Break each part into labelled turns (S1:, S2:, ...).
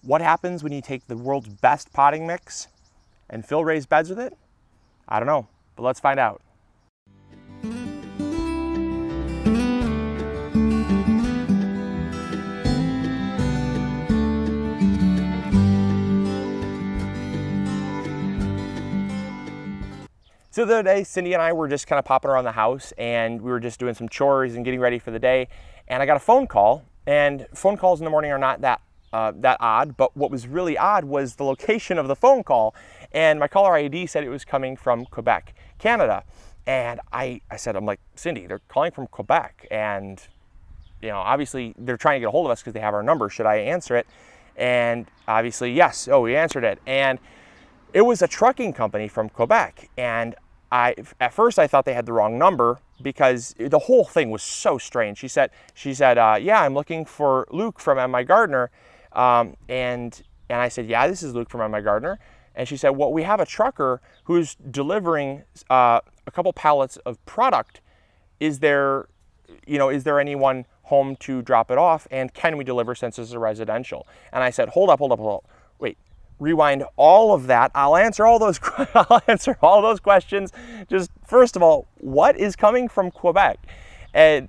S1: What happens when you take the world's best potting mix and fill raised beds with it? I don't know, but let's find out. So the other day, Cindy and I were just kind of popping around the house, and we were just doing some chores and getting ready for the day. And I got a phone call, and phone calls in the morning are not that odd, but what was really odd was the location of the phone call. And my caller ID said it was coming from Quebec, Canada. And I said, I'm like, Cindy, they're calling from Quebec. And, you know, obviously they're trying to get a hold of us because they have our number. Should I answer it? And obviously, yes. Oh, we answered it. And it was a trucking company from Quebec. And at first I thought they had the wrong number because the whole thing was so strange. She said, yeah, I'm looking for Luke from M.I. Gardner. And I said, yeah, this is Luke from M.I. Gardner. And she said, well, we have a trucker who's delivering a couple pallets of product. Is there anyone home to drop it off? And can we deliver since this is a residential? And I said, hold up. Wait, rewind all of that. I'll answer all those questions. Just first of all, what is coming from Quebec? And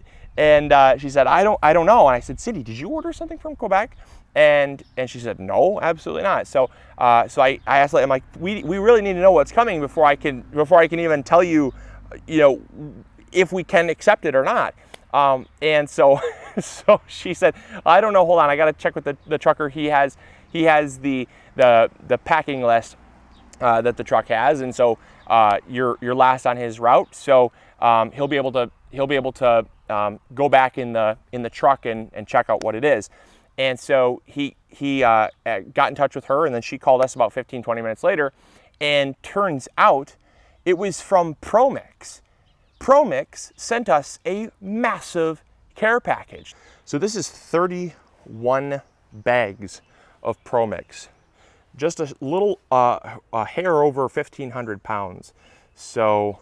S1: she said, I don't know. And I said, Cindy, did you order something from Quebec? And she said, no, absolutely not. So I asked, I'm like, we really need to know what's coming before I can even tell you, if we can accept it or not. And so she said, I don't know, hold on, I got to check with the trucker. He has the packing list that the truck has, and so you're last on his route. So he'll be able to go back in the truck and check out what it is. And so he got in touch with her, and then she called us about 15-20 minutes later, and turns out it was from ProMix. ProMix sent us a massive care package. So this is 31 bags of ProMix, just a little a hair over 1,500 pounds. So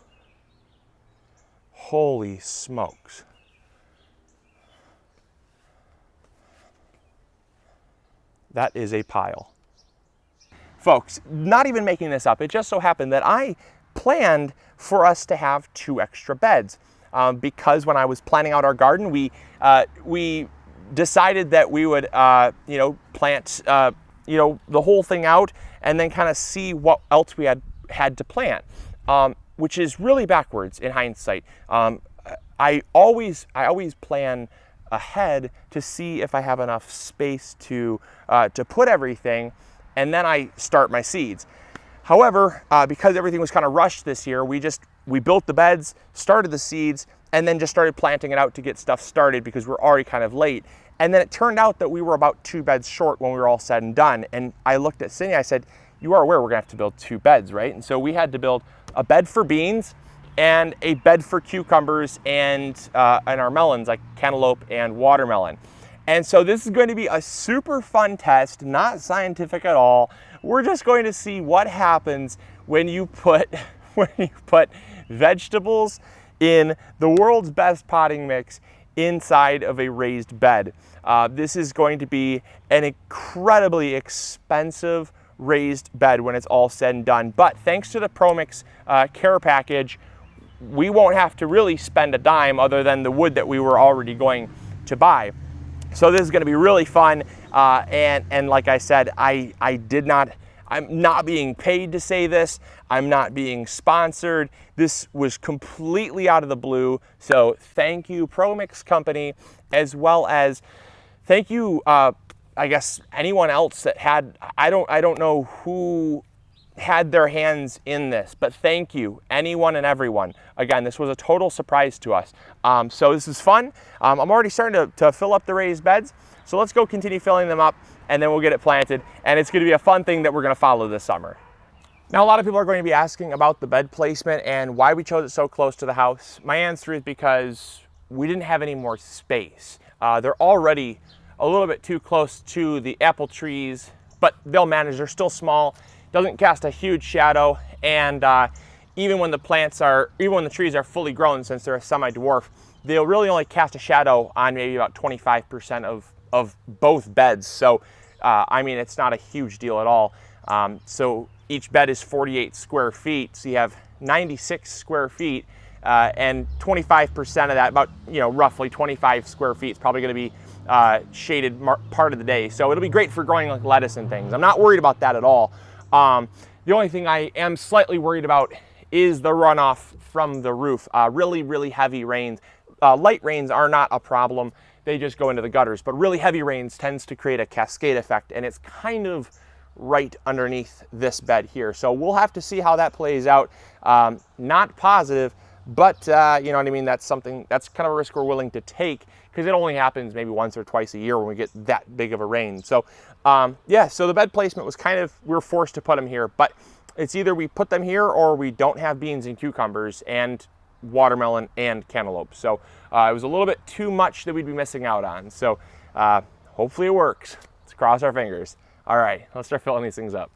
S1: holy smokes. That is a pile. Folks, not even making this up, it just so happened that I planned for us to have 2 extra beds because when I was planning out our garden, we decided that we would plant the whole thing out and then kind of see what else we had to plant, which is really backwards in hindsight. I always plan ahead to see if I have enough space to put everything, and then I start my seeds. However, because everything was kind of rushed this year, we built the beds, started the seeds, and then just started planting it out to get stuff started because we're already kind of late. And then it turned out that we were about 2 beds short when we were all said and done. And I looked at Cindy, I said, you are aware we're gonna have to build 2 beds, right? And so we had to build a bed for beans and a bed for cucumbers and our melons, like cantaloupe and watermelon. And so this is going to be a super fun test, not scientific at all. We're just going to see what happens when you put vegetables in the world's best potting mix inside of a raised bed. This is going to be an incredibly expensive raised bed when it's all said and done. But thanks to the ProMix care package, we won't have to really spend a dime other than the wood that we were already going to buy. So this is going to be really fun. And like I said, I'm not being paid to say this. I'm not being sponsored. This was completely out of the blue. So thank you, ProMix Company, as well as thank you, I guess, anyone else that had, I don't know who had their hands in this, but thank you, anyone and everyone. Again, this was a total surprise to us. So this is fun. I'm already starting to fill up the raised beds. So let's go continue filling them up, and then we'll get it planted. And it's going to be a fun thing that we're going to follow this summer. Now, a lot of people are going to be asking about the bed placement and why we chose it so close to the house. My answer is because we didn't have any more space. They're already a little bit too close to the apple trees, but they'll manage. They're still small. Doesn't cast a huge shadow, and even when the trees are fully grown, since they're a semi-dwarf, they'll really only cast a shadow on maybe about 25% of both beds. So I mean, it's not a huge deal at all. So each bed is 48 square feet, so you have 96 square feet, and 25% of that, about, you know, roughly 25 square feet, is probably going to be shaded part of the day. So it'll be great for growing like lettuce and things. I'm not worried about that at all. The only thing I am slightly worried about is the runoff from the roof. Really, really heavy rains. Light rains are not a problem. They just go into the gutters. But really heavy rains tends to create a cascade effect, and it's kind of right underneath this bed here. So we'll have to see how that plays out. Not positive, but you know what I mean? That's something, that's kind of a risk we're willing to take, because it only happens maybe once or twice a year when we get that big of a rain. So yeah, so the bed placement was kind of, we were forced to put them here, but it's either we put them here or we don't have beans and cucumbers and watermelon and cantaloupe. So it was a little bit too much that we'd be missing out on. So hopefully it works. Let's cross our fingers. All right, let's start filling these things up.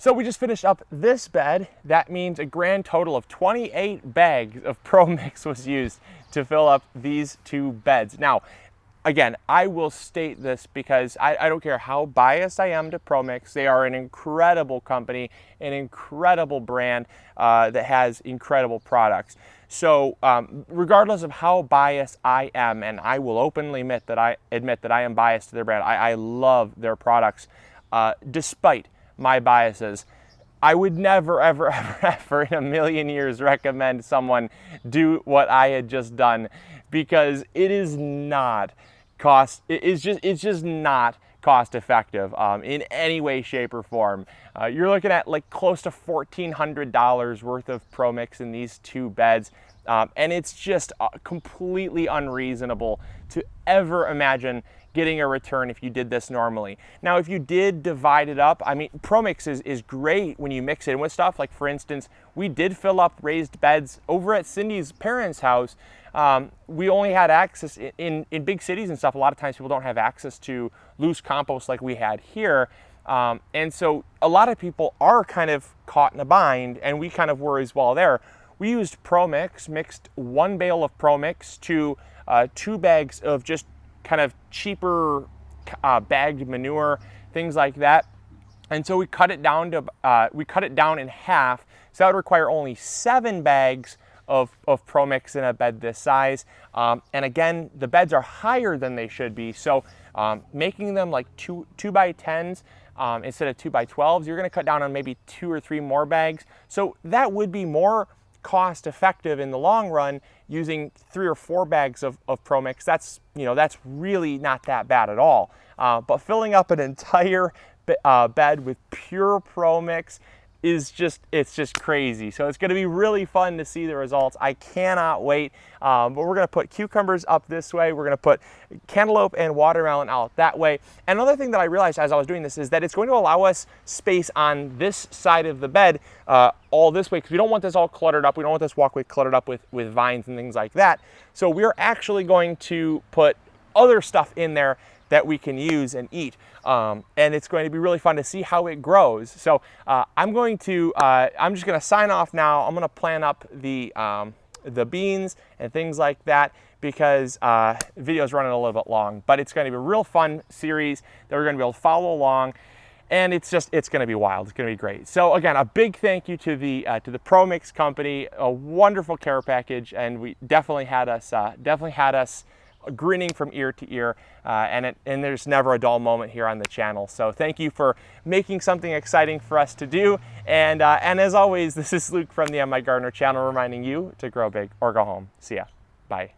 S1: So we just finished up this bed. That means a grand total of 28 bags of Pro Mix was used to fill up these two beds. Now, again, I will state this because I don't care how biased I am to Pro Mix. They are an incredible company, an incredible brand that has incredible products. So regardless of how biased I am, and I will openly admit that I am biased to their brand, I love their products, despite my biases. I would never, ever, ever, ever in a million years recommend someone do what I had just done, because it is not it's just not cost effective in any way, shape, or form. You're looking at like close to $1,400 worth of Pro Mix in these two beds. And it's just completely unreasonable to ever imagine getting a return if you did this normally. Now, if you did divide it up, I mean, Pro Mix is great when you mix it in with stuff. Like, for instance, we did fill up raised beds over at Cindy's parents' house. We only had access in big cities and stuff. A lot of times people don't have access to loose compost like we had here. And so a lot of people are kind of caught in a bind, and we kind of were as well there. We used Pro Mix, mixed one bale of Pro Mix to 2 bags of just kind of cheaper bagged manure, things like that. And so we cut it down in half. So that would require only 7 bags of Pro Mix in a bed this size. And again, the beds are higher than they should be. So making them like 2 by 10s instead of 2 by 12s, you're gonna cut down on maybe 2 or 3 more bags. So that would be more cost effective in the long run, using 3 or 4 bags of Pro Mix. That's, you know, that's really not that bad at all. But filling up an entire bed with pure Pro Mix is just, it's just crazy. So it's going to be really fun to see the results. I cannot wait. But we're going to put cucumbers up this way. We're going to put cantaloupe and watermelon out that way. And another thing that I realized as I was doing this is that it's going to allow us space on this side of the bed all this way, because we don't want this all cluttered up. We don't want this walkway cluttered up with vines and things like that. So we're actually going to put other stuff in there that we can use and eat. And it's going to be really fun to see how it grows. So I'm just gonna sign off now. I'm gonna plan up the beans and things like that, because the video's running a little bit long, but it's gonna be a real fun series that we're gonna be able to follow along. And it's gonna be wild. It's gonna be great. So again, a big thank you to the Pro Mix company, a wonderful care package, and we definitely had us grinning from ear to ear, and there's never a dull moment here on the channel. So thank you for making something exciting for us to do. And as always, this is Luke from the My Gardener channel reminding you to grow big or go home. See ya. Bye.